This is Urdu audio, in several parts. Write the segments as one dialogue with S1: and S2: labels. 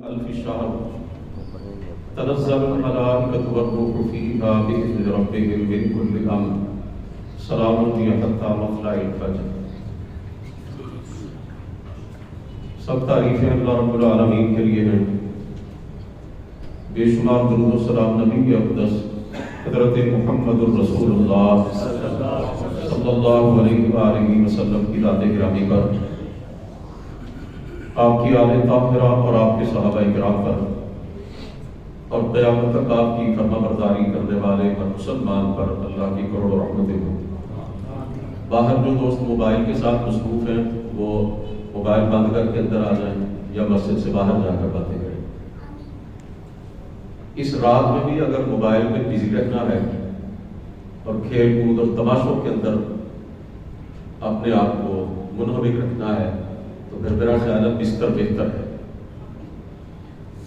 S1: ألف شهر تنزل الملائكة والروح فيها بإذن ربهم من كل أمر سلام هي حتى مطلع الفجر۔ سب تعریفیں اللہ رب العالمین کے لیے ہیں، بے شمار درود و سلام نبی اقدس حضرت محمد الرسول اللہ صلی اللہ علیہ وآلہ وسلم کی ذات گرامی پر، آپ کی آل طاہرہ اور آپ کے صحابہ کرام پر، اور قیامت تک آپ کی فرما برداری کرنے والے ہر مسلمان پر اللہ کی کروڑوں رحمتیں ہوں۔ باہر جو دوست موبائل کے ساتھ مصروف ہیں وہ موبائل بند کر کے اندر آ جائیں یا مسجد سے باہر جا کر باتیں کریں۔ اس رات میں بھی اگر موبائل میں بزی رہنا ہے اور کھیل کود اور تماشوں کے اندر اپنے آپ کو منہمک رکھنا ہے تو پھر میرا خیال ہے بستر بہتر ہے۔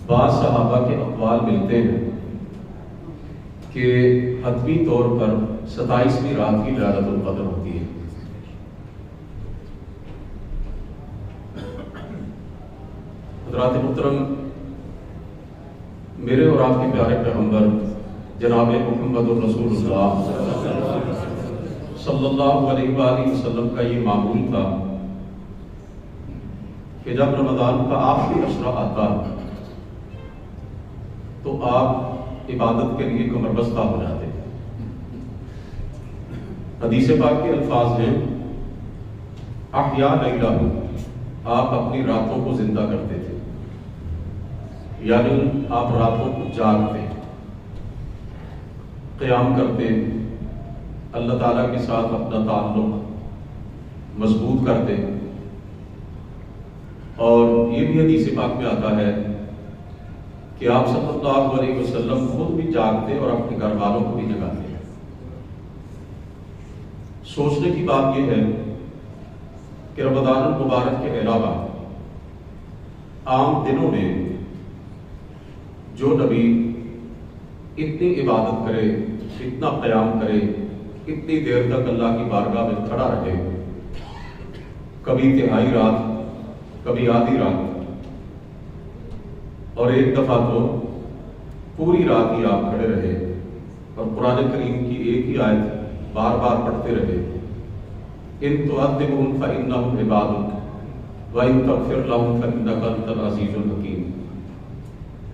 S1: بعض صحابہ کے اقوال ملتے ہیں کہ حتمی طور پر 27ویں رات کی لیلۃ القدر ہوتی ہے۔ حضرات محترم، میرے اور آپ کے پیارے پیغمبر جناب محمد الرسول اللہ صلی اللہ علیہ وآلہ وسلم کا یہ معمول تھا کہ جب رمضان کا آخری عشرہ آتا تو آپ عبادت کے لیے کمر بستہ ہو جاتے۔ حدیث پاک کے الفاظ ہیں احیا لیلہ، آپ اپنی راتوں کو زندہ کرتے تھے، یعنی آپ راتوں کو جاگتے، قیام کرتے، اللہ تعالیٰ کے ساتھ اپنا تعلق مضبوط کرتے۔ اور یہ بھی حدیث پاک میں آتا ہے کہ آپ صلی اللہ علیہ وسلم خود بھی جاگتے اور اپنے گھر والوں کو بھی جگاتے۔ سوچنے کی بات یہ ہے کہ رمضان المبارک کے علاوہ عام دنوں میں جو نبی اتنی عبادت کرے، اتنا قیام کرے، اتنی دیر تک اللہ کی بارگاہ میں کھڑا رہے، کبھی تہائی رات، کبھی آدھی رات، اور ایک دفعہ تو پوری رات ہی آپ کھڑے رہے اور قرآن کریم کی ایک ہی آیت بار بار پڑھتے رہے، ان تعذبهم فإنهم عبادك وإن تغفر لهم فإنك أنت العزيز الحكيم،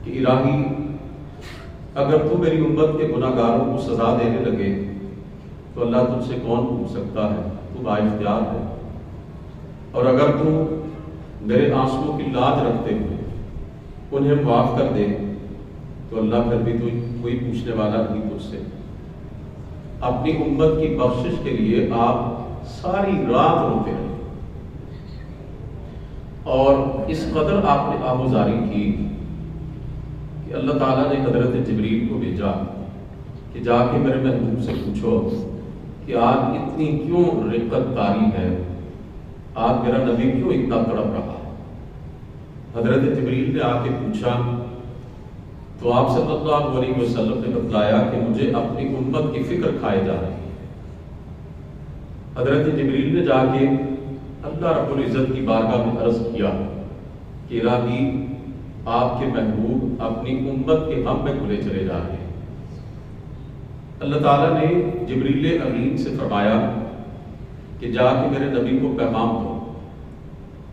S1: کہ الہی اگر تو میری امت کے گناہ گاروں کو سزا دینے لگے تو اللہ تجھ سے کون پوچھ سکتا ہے، تو بااختیار ہے، اور اگر تو میرے آنسوؤں کی لاج رکھتے ہوئے انہیں معاف کر دے تو اللہ پھر بھی تو کوئی پوچھنے والا نہیں تجھ سے۔ اپنی امت کی بخشش کے لیے آپ ساری رات روتے رہے، اور اس قدر آپ نے آہوزاری کی کہ اللہ تعالیٰ نے حضرت جبریل کو بھیجا کہ جا کے میرے محبوب سے پوچھو کہ آج اتنی کیوں رقت طاری ہے، آج میرا نبی کیوں اتنا تڑپ رہا۔ حضرت جبریل نے آ کے پوچھا تو آپ صلی اللہ علیہ وسلم نے بتلایا کہ مجھے اپنی امت کی فکر کھائے جا رہی ہے۔ حضرت جبریل نے جا کے اللہ رب العزت کی بارگاہ میں عرض کیا کہ الہی آپ کے محبوب اپنی امت کے غم میں کھلے چلے جا رہے ہیں۔ اللہ تعالیٰ نے جبریل امین سے فرمایا کہ جا کے میرے نبی کو پیغام دو،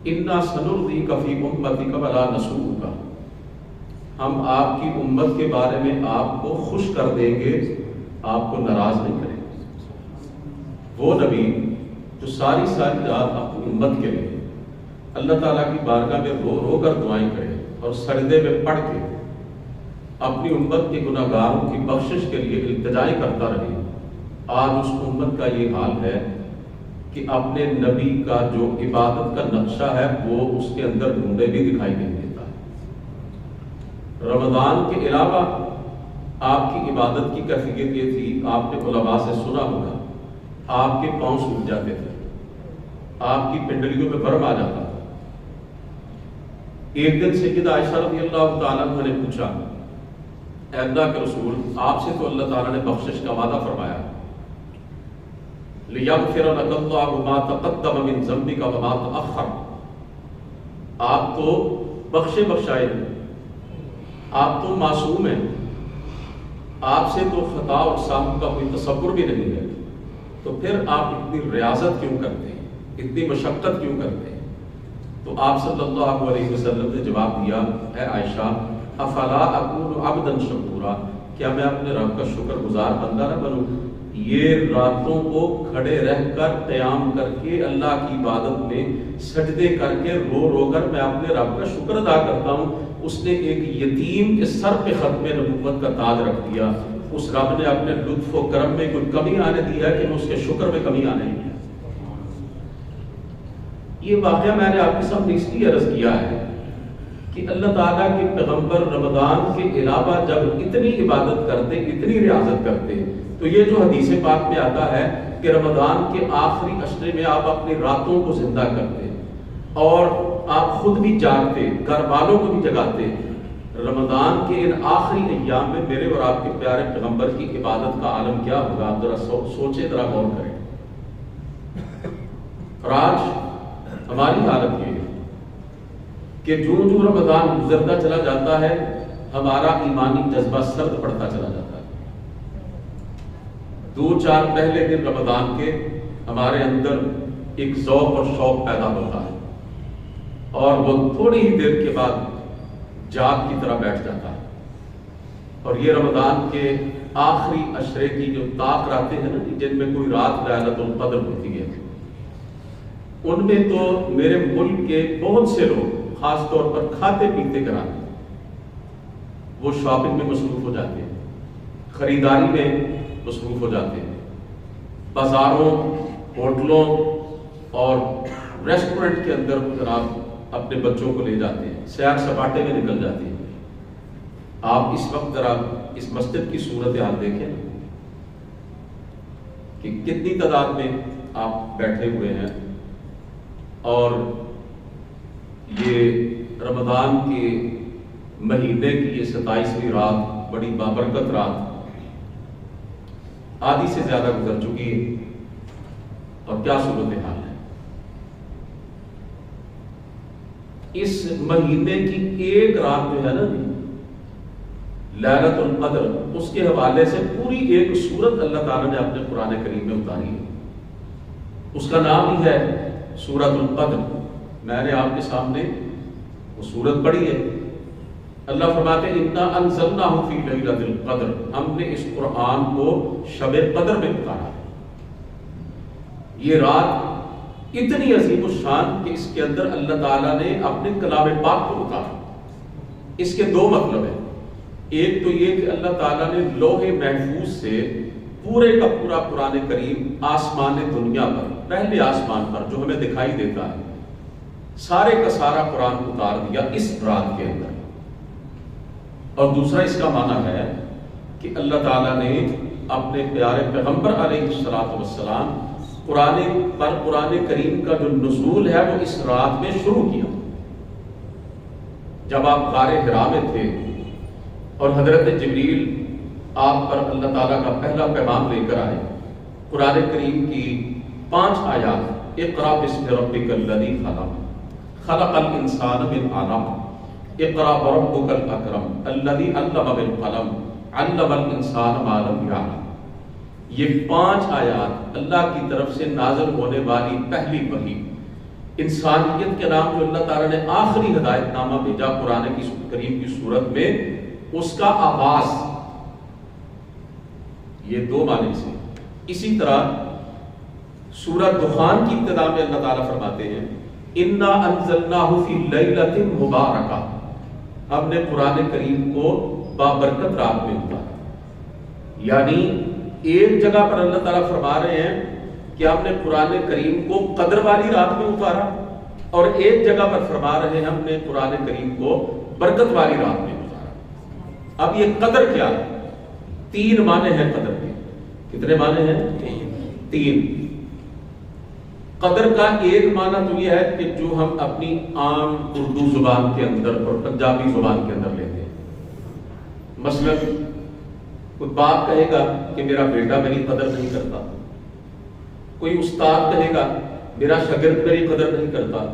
S1: اِنَّا سَنُرْضِيكَ فِي أُمَّتِكَ وَلَا نَسُوءُكَ، ہم آپ کی امت کے بارے میں آپ کو خوش کر دیں گے، آپ کو ناراض نہیں کریں گے۔ وہ نبی جو ساری رات اپنی امت کے لیے اللہ تعالیٰ کی بارگاہ میں رو رو کر دعائیں کرے اور سجدے میں پڑھ کے اپنی امت کے گناہ گاروں کی بخشش کے لیے التجائیں کرتا رہے، آج اس امت کا یہ حال ہے کہ اپنے نبی کا جو عبادت کا نقشہ ہے وہ اس کے اندر ڈھونڈے بھی دکھائی نہیں دیتا ہے۔ رمضان کے علاوہ آپ کی عبادت کی کیفیت یہ تھی، آپ نے علماء سے سنا ہوگا، آپ کے پاؤں سوکھ جاتے تھے، آپ کی پنڈلیوں میں برم آ جاتا تھا۔ ایک دن سیدہ عائشہ رضی اللہ تعالیٰ عنہ نے پوچھا، اے اللہ کے رسول، آپ سے تو اللہ تعالیٰ نے بخشش کا وعدہ فرمایا، لِيَغْفِرَ لَكَ اللَّهُ مَا تَقَدَّمَ مِن ذَنبِكَ وَمَا تَأَخَّرَ، آپ تو بخشے بخشائے آپ تو معصوم ہیں، آپ سے تو خطا اور سہو کا کوئی تصور بھی نہیں ہے، تو پھر آپ اتنی ریاضت کیوں کرتے ہیں، اتنی مشقت کیوں کرتے ہیں؟ تو آپ صلی اللہ علیہ وسلم نے جواب دیا، اے عائشہ افلا اکون عبدا شکورا، کیا میں اپنے رب کا شکر گزار بندہ نہ بنوں؟ یہ راتوں کو کھڑے رہ کر قیام کر کے اللہ کی عبادت میں سجدے کر کے رو رو کر میں اپنے رب کا شکر ادا کرتا ہوں۔ اس نے ایک یتیم کے سر پہ ختم نبوت کا تاج رکھ دیا، اس رب نے اپنے لطف و کرم میں کوئی کمی آنے دیا کہ اس کے شکر میں کمی آنے دیا۔ یہ واقعہ میں نے آپ کے سامنے اس لیے عرض کیا ہے کہ اللہ تعالیٰ کے پیغمبر رمضان کے علاوہ جب اتنی عبادت کرتے، اتنی ریاضت کرتے، تو یہ جو حدیث پاک میں آتا ہے کہ رمضان کے آخری عشرے میں آپ اپنی راتوں کو زندہ کرتے اور آپ خود بھی جاگتے، گھر والوں کو بھی جگاتے، رمضان کے ان آخری ایام میں میرے اور آپ کے پیارے پیغمبر کی عبادت کا عالم کیا ہوگا؟ آپ ذرا سوچیں، ذرا غور کریں۔ اور آج ہماری حالت یہ ہے کہ جو رمضان گزرتا چلا جاتا ہے ہمارا ایمانی جذبہ سرد پڑتا چلا جاتا ہے۔ 2-4 پہلے دن رمضان کے ہمارے اندر ایک ذوق اور شوق پیدا ہوتا ہے اور وہ تھوڑی ہی دیر کے بعد جاگ کی طرح بیٹھ جاتا ہے۔ اور یہ رمضان کے آخری عشرے کی جو طاق راتیں ہیں نا، جن میں کوئی رات لیلۃ القدر ہوتی ہے، ان میں تو میرے ملک کے بہت سے لوگ خاص طور پر کھاتے پیتے کراتے وہ شاپنگ میں مصروف ہو جاتے ہیں، خریداری میں مصروف ہو جاتے ہیں، بازاروں، ہوٹلوں اور ریسٹورنٹ کے اندر جناب اپنے بچوں کو لے جاتے ہیں، سیر سپاٹے میں نکل جاتے ہیں۔ آپ اس وقت ذرا اس مسجد کی صورتحال دیکھیں کہ کتنی تعداد میں آپ بیٹھے ہوئے ہیں، اور یہ رمضان کے مہینے کی یہ 27ویں رات بڑی بابرکت رات آدھی سے زیادہ گزر چکی ہے، اور کیا صورتحال ہے۔ اس مہینے کی ایک رات جو ہے نا لیلۃ القدر، اس کے حوالے سے پوری ایک سورت اللہ تعالیٰ نے اپنے قرآن کریم میں اتاری ہے، اس کا نام ہی ہے سورۃ القدر۔ میں نے آپ کے سامنے وہ سورت پڑھی ہے۔ اللہ فرماتے ہیں انا انزلناہ فی لیلۃ القدر، ہم نے اس قرآن کو شب قدر میں اتارا۔ یہ رات اتنی عظیم الشان کہ اس کے اندر اللہ تعالیٰ نے اپنے کلام پاک کو اتارا۔ اس کے 2 مطلب ہیں، ایک تو یہ کہ اللہ تعالیٰ نے لوح محفوظ سے پورے کا پورا قرآن کریم آسمان دنیا پر، پہلے آسمان پر جو ہمیں دکھائی دیتا ہے، سارے کا سارا قرآن اتار دیا اس رات کے اندر۔ اور دوسرا اس کا معنی ہے کہ اللہ تعالیٰ نے اپنے پیارے پیغمبر علیہ الصلوۃ والسلام قرآن کریم کا جو نزول ہے وہ اس رات میں شروع کیا۔ جب آپ غار حرا میں تھے اور حضرت جبریل آپ پر اللہ تعالیٰ کا پہلا پیغام لے کر آئے، قرآن کریم کی 5 آیات، اقرأ بسم ربک الذی خلق، خلق الانسان من علق، اقرأ وربک الاکرم الذی علم بالقلم، علم الانسان ما لم یعلم۔ یہ 5 آیات اللہ کی طرف سے نازل ہونے والی پہلی وحی، انسانیت کے نام جو اللہ تعالیٰ نے آخری ہدایت نامہ بھیجا قرآن کریم کی صورت میں، اس کا آغاز، یہ 2 معنی سے۔ اسی طرح سورہ دخان کی ابتدا میں اللہ تعالیٰ فرماتے ہیں انا انزلناہ فی لیلۃ مبارکہ، ہم نے قرآن کریم کو بابرکت رات میں اتارا۔ یعنی ایک جگہ پر اللہ تعالیٰ فرما رہے ہیں کہ ہم نے قرآن کریم کو قدر والی رات میں اتارا، اور ایک جگہ پر فرما رہے ہیں ہم نے قرآن کریم کو برکت والی رات میں اتارا۔ اب یہ قدر کیا ہے؟ 3 معنی ہیں قدر کے۔ کتنے معنی ہیں؟ 3۔ قدر کا ایک معنی تو یہ ہے کہ جو ہم اپنی عام اردو زبان کے اندر اور پنجابی زبان کے اندر لیتے ہیں۔ مثلا کوئی باپ کہے گا کہ میرا بیٹا میری قدر نہیں کرتا، کوئی استاد کہے گا میرا شاگرد میری قدر نہیں کرتا،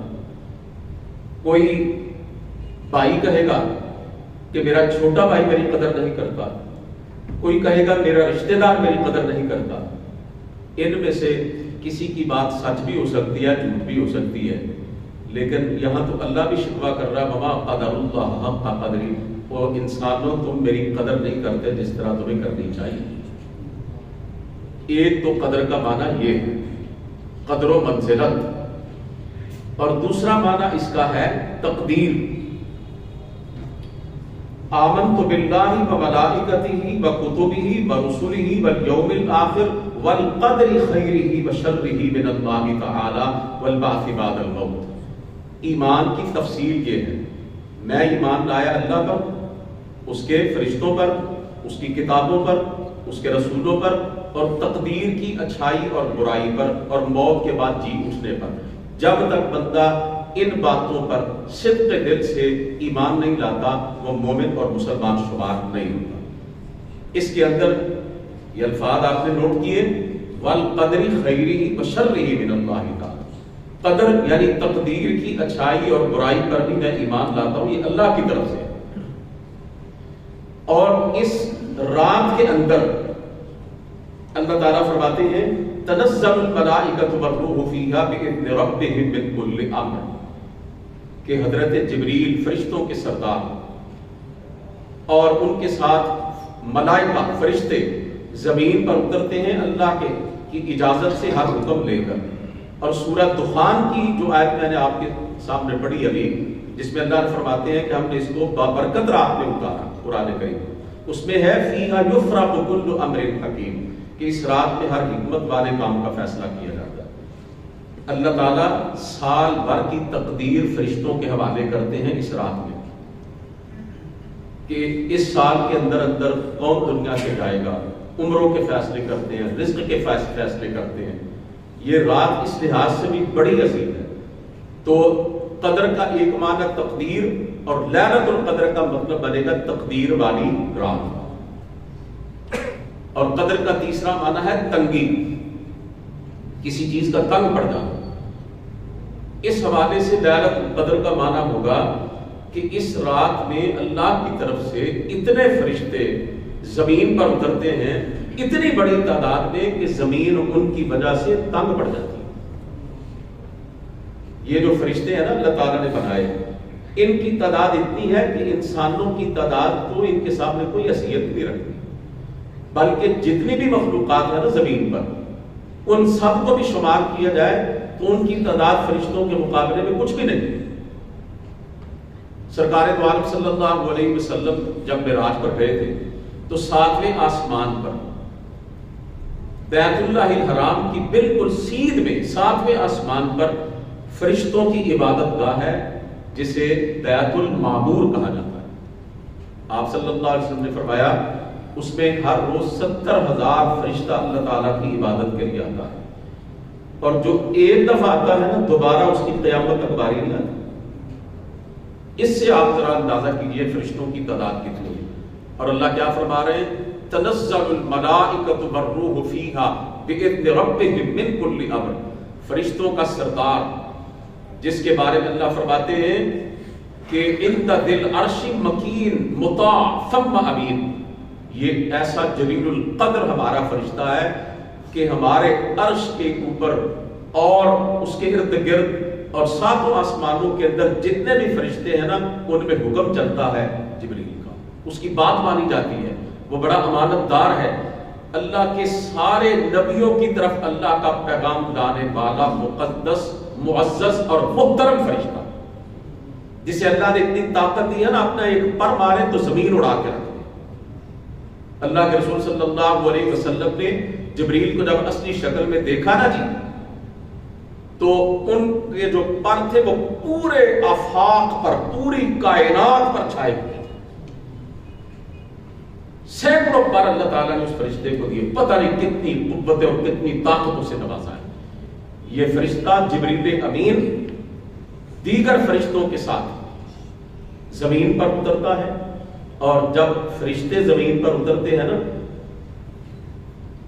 S1: کوئی بھائی کہے گا کہ میرا چھوٹا بھائی میری قدر نہیں کرتا، کوئی کہے گا میرا رشتہ دار میری قدر نہیں کرتا۔ ان میں سے کسی کی بات سچ بھی ہو سکتی ہے، جھوٹ بھی ہو سکتی ہے، لیکن یہاں تو اللہ بھی شکوہ کر رہا ہے، وما قدر اللہ حق قدری، وہ انسانوں تم میری قدر نہیں کرتے جس طرح تمہیں کرنی چاہیے۔ ایک تو قدر کا معنی یہ ہے، قدر و منزلت، اور دوسرا معنی اس کا ہے تقدیر۔ آمنت باللہ وملائکتہ وکتبہ ورسلہ والیوم الآخر والقدر خیرہ وشرہ من اللہ تعالی والبعث بعد الموت۔ ایمان کی تفصیل یہ ہے، میں ایمان لایا اللہ پر، اس کے فرشتوں پر، اس کی کتابوں پر، اس کے رسولوں پر، اور تقدیر کی اچھائی اور برائی پر، اور موت کے بعد جی اٹھنے پر۔ جب تک بندہ ان باتوں پر صدق دل سے ایمان نہیں لاتا وہ مومن اور مسلمان شمار نہیں ہوتا۔ اس کے اندر یہ الفاظ آپ نے نوٹ کیے، والقدر خیرہ وشرہ من اللہ تعالی، قدر یعنی تقدیر کی اچھائی اور برائی پر بھی میں ایمان لاتا ہوں، یہ اللہ کی طرف سے۔ اور اس رات کے اندر اللہ تعالیٰ فرماتے ہیں تنزل الملائکۃ والروح فیہا بإذن ربہم من کل امر، کہ حضرت جبریل فرشتوں کے سردار اور ان کے ساتھ ملائکہ فرشتے زمین پر اترتے ہیں اللہ کی اجازت سے ہر حکم لے کر۔ اور سورہ دخان کی جو آیت میں نے آپ کے سامنے پڑھی ابھی، جس میں اللہ نے فرماتے ہیں کہ ہم نے اس کو بابرکت رات میں اتارا، قرآن کریم اس میں ہے فیہا یفرق کل امر حکیم، کہ اس رات میں ہر حکمت والے کام کا فیصلہ کیا جاتا ہے۔ اللہ تعالیٰ سال بھر کی تقدیر فرشتوں کے حوالے کرتے ہیں اس رات میں، کہ اس سال کے اندر اندر کون دنیا سے جائے گا، عمروں کے فیصلے کرتے ہیں، رزق کے فیصلے کرتے ہیں۔ یہ رات اس لحاظ سے بھی بڑی عظیم ہے۔ تو قدر کا ایک معنی تقدیر، اور لیلۃ القدر کا مطلب بنے گا تقدیر والی رات، اور قدر کا تیسرا معنی ہے تنگی، کسی چیز کا تنگ پڑ جانا۔ اس حوالے سے لیلۃ القدر کا معنی ہوگا کہ اس رات میں اللہ کی طرف سے اتنے فرشتے زمین پر اترتے ہیں، اتنی بڑی تعداد میں کہ زمین ان کی وجہ سے تنگ پڑ جاتی ہے۔ یہ جو فرشتے ہیں نا اللہ تعالیٰ نے بنائے، ان کی تعداد اتنی ہے کہ انسانوں کی تعداد تو ان کے سامنے کوئی حیثیت نہیں رکھتی، بلکہ جتنی بھی مخلوقات ہیں نا زمین پر، ان سب کو بھی شمار کیا جائے تو ان کی تعداد فرشتوں کے مقابلے میں کچھ بھی نہیں۔ سرکار دو عالم صلی اللہ علیہ وسلم جب معراج پر گئے تھے تو 7ویں آسمان پر بیت اللہ الحرام کی بالکل سیدھ میں 7ویں آسمان پر فرشتوں کی عبادت گاہ ہے، جسے بیت المعمور کہا جاتا ہے۔ آپ صلی اللہ علیہ وسلم نے فرمایا اس میں ہر روز 70,000 فرشتہ اللہ تعالیٰ کی عبادت کے لیے آتا ہے، اور جو ایک دفعہ آتا ہے نا دوبارہ اس کی قیامت تک باری نہیں آتی۔ اس سے آپ ذرا اندازہ کیجئے فرشتوں کی تعداد کتنی ہے۔ اور اللہ کیا فرما رہے ہیں، تنزل الملائکۃ والروح فیہا بإذن ربہم من کل امر، فرشتوں کا سردار جس کے بارے میں اللہ فرماتے ہیں کہ عند ذی العرش مکین مطاع ثم امین، یہ ایسا جلیل القدر ہمارا فرشتہ ہے کہ ہمارے عرش کے اوپر اور اس کے ارد گرد اور 7 آسمانوں کے اندر جتنے بھی فرشتے ہیں نا ان میں حکم چلتا ہے جبریل کا، اس کی بات مانی جاتی ہے، وہ بڑا امانت دار ہے، اللہ کے سارے نبیوں کی طرف اللہ کا پیغام لانے والا مقدس معزز اور محترم فرشتہ، جسے اللہ نے اتنی طاقت دی ہے نا اپنا ایک پر مارے تو زمین اڑا کے رکھ دے۔ اللہ کے رسول صلی اللہ علیہ وسلم نے جبریل کو جب اصلی شکل میں دیکھا نا جی، تو ان کے جو پر تھے وہ پورے آفاق پر، پوری کائنات پر چھائے ہوئے، سینکڑوں پر اللہ تعالیٰ نے اس فرشتے کو دیے، پتہ نہیں کتنی قوتیں اور کتنی طاقتوں سے نوازا ہے۔ یہ فرشتہ جبریل امین دیگر فرشتوں کے ساتھ زمین پر اترتا ہے، اور جب فرشتے زمین پر اترتے ہیں نا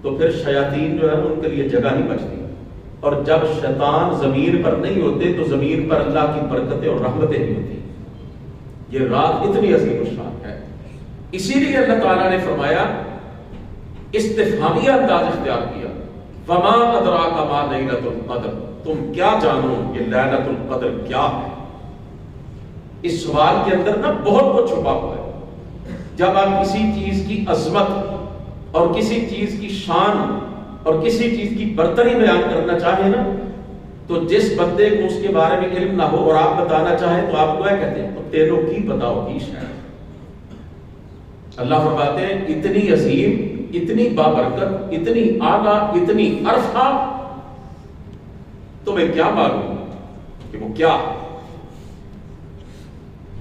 S1: تو پھر شیاطین جو ہے ان کے لیے جگہ نہیں بچتی، اور جب شیطان زمین پر نہیں ہوتے تو زمین پر اللہ کی برکتیں اور رحمتیں نہیں ہوتی۔ یہ رات اتنی عظیم الشان ہے. اسی لیے اللہ تعالیٰ نے فرمایا، استفہامیہ انداز اختیار کیا، وما ادراک ما لیلۃ القدر، تم کیا جانو یہ لیلۃ القدر کیا ہے. اس سوال کے اندر نا بہت کچھ چھپا ہوا ہے. جب آپ کسی چیز کی عظمت اور کسی چیز کی شان اور کسی چیز کی برتری بیان کرنا چاہیں نا، تو جس بندے کو اس کے بارے میں علم نہ ہو اور آپ بتانا چاہیں تو آپ کو کیا کہتے ہیں؟ تینوں کی بتاؤ کی شاید. اللہ فرماتے ہیں اتنی عظیم، اتنی بابرکت، اتنی اعلیٰ، اتنی عرفہ، تمہیں کیا معلوم کہ وہ کیا.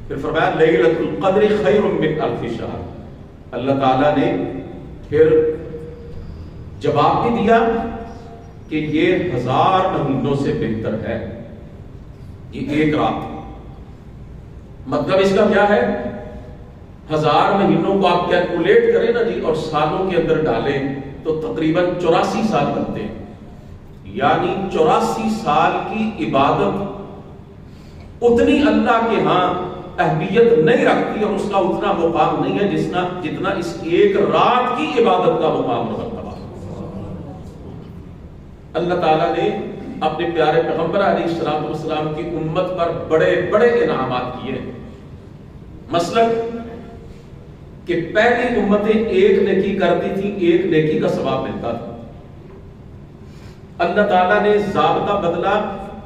S1: پھر فرمایا لیلۃ القدر خیر من الف شہر. اللہ تعالیٰ نے پھر جواب بھی دیا کہ یہ 1000 مہینوں سے بہتر ہے یہ ایک رات. مطلب اس کا کیا ہے؟ 1000 مہینوں کو آپ کیلکولیٹ کریں نا جی اور سالوں کے اندر ڈالیں تو تقریباً 84 سال بنتے ہیں. یعنی 84 سال کی عبادت اتنی اللہ کے ہاں اہمیت نہیں رکھتی اور اس کا اتنا مقام نہیں ہے جتنا اس ایک رات کی عبادت کا مقام رکھتا. اللہ تعالیٰ نے اپنے پیارے پیغمبر علیہ السلام کی امت پر بڑے بڑے انعامات کیے. مثلا کہ پہلی امتیں ایک نیکی کرتی تھی، ایک نیکی کا ثواب ملتا تھا. اللہ تعالیٰ نے ضابطہ بدلا